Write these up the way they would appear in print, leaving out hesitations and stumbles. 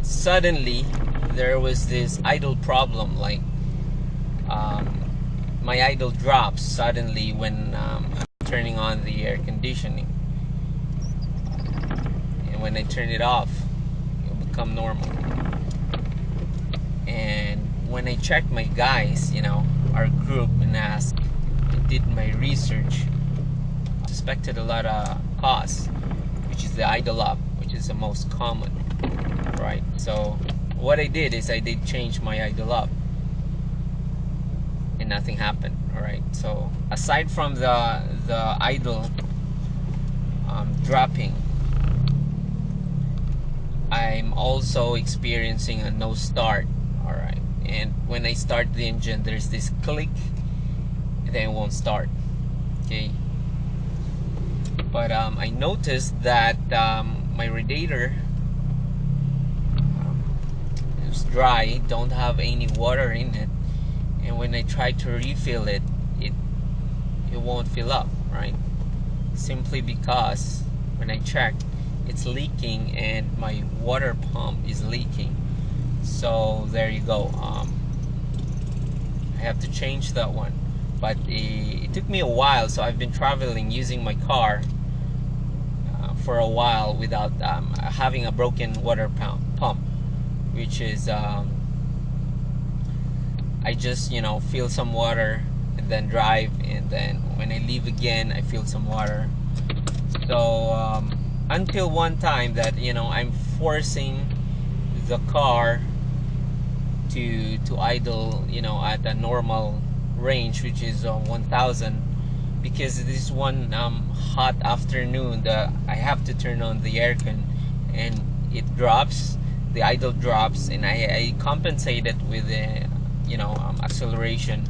suddenly there was this idle problem, like my idle drops suddenly when I'm turning on the air conditioning, and when I turn it off it'll become normal. And when I checked my guys, our group, and asked, did my research, suspected a lot of cause, which is the idle up, which is the most common, right? So what I did is I did change my idle up, and nothing happened. All right. So aside from the idle dropping, I'm also experiencing a no start. All right. And when I start the engine, there's this click, and then it won't start. Okay. But I noticed that my radiator is dry, don't have any water in it, and when I try to refill it, it won't fill up, right? Simply because when I check, it's leaking, and my water pump is leaking. So there you go. I have to change that one, but it took me a while. So I've been traveling using my car for a while without having a broken water pump, which is I just fill some water and then drive, and then when I leave again I fill some water. So until one time that I'm forcing the car to idle at a normal range, which is 1000, because this one hot afternoon that I have to turn on the aircon, and it drops, the idle drops, and I compensate it with the acceleration,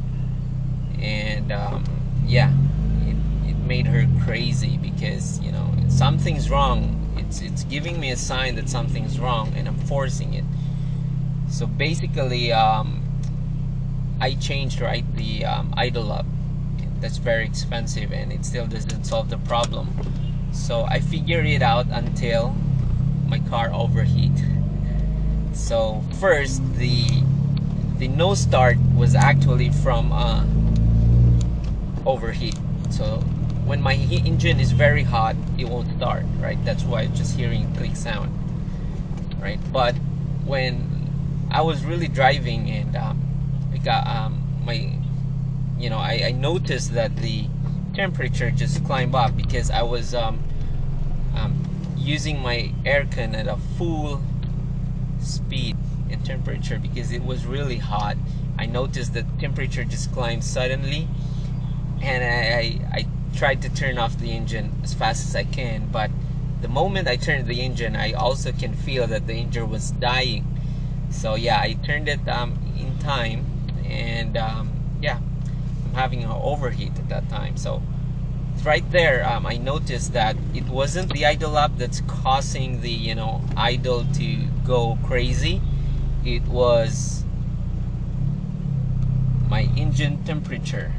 and yeah, it made her crazy, because something's wrong. It's giving me a sign that something's wrong, and I'm forcing it. So basically I changed the idle up. That's very expensive, and it still doesn't solve the problem. So I figured it out until my car overheat. So first, the no start was actually from overheat. So when my engine is very hot, it won't start, right? That's why I'm just hearing click sound, right? But when I was really driving, and I got I noticed that the temperature just climbed up, because I was using my aircon at a full speed and temperature, because it was really hot. I noticed that temperature just climbed suddenly, and I tried to turn off the engine as fast as I can, but the moment I turned the engine, I also can feel that the engine was dying. So yeah, I turned it in time, and yeah, I'm having an overheat at that time. So right there, I noticed that it wasn't the idle up that's causing the idle to go crazy. It was my engine temperature,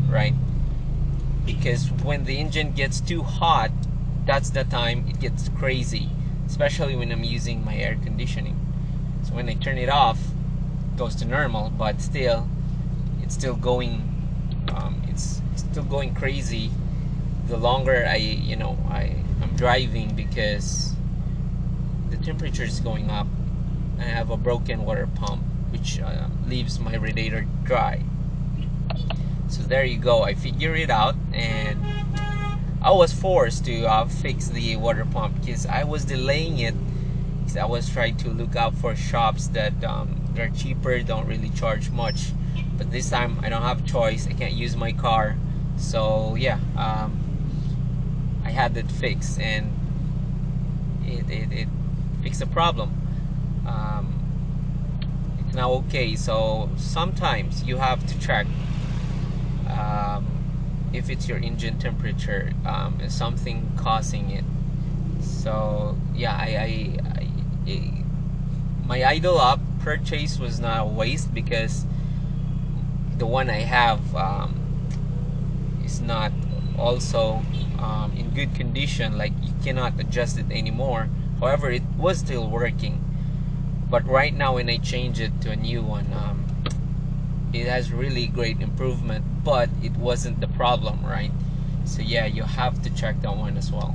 right? Because when the engine gets too hot, that's the time it gets crazy, especially when I'm using my air conditioning. So when I turn it off, it goes to normal, but still, it's still going crazy the longer I'm driving, because the temperature is going up. I have a broken water pump, which leaves my radiator dry. So there you go. I figured it out, and I was forced to fix the water pump, because I was delaying it, because I was trying to look out for shops that they're cheaper, don't really charge much. But this time I don't have a choice. I can't use my car. So yeah, I had it fixed, and it fixed the problem. It's now okay. So sometimes you have to check if it's your engine temperature, is something causing it. So yeah, my idle up purchase was not a waste, because the one I have is not also in good condition. Like, you cannot adjust it anymore. However, it was still working. But right now when I change it to a new one, it has really great improvement, but it wasn't the problem, right? So yeah, you have to check that one as well.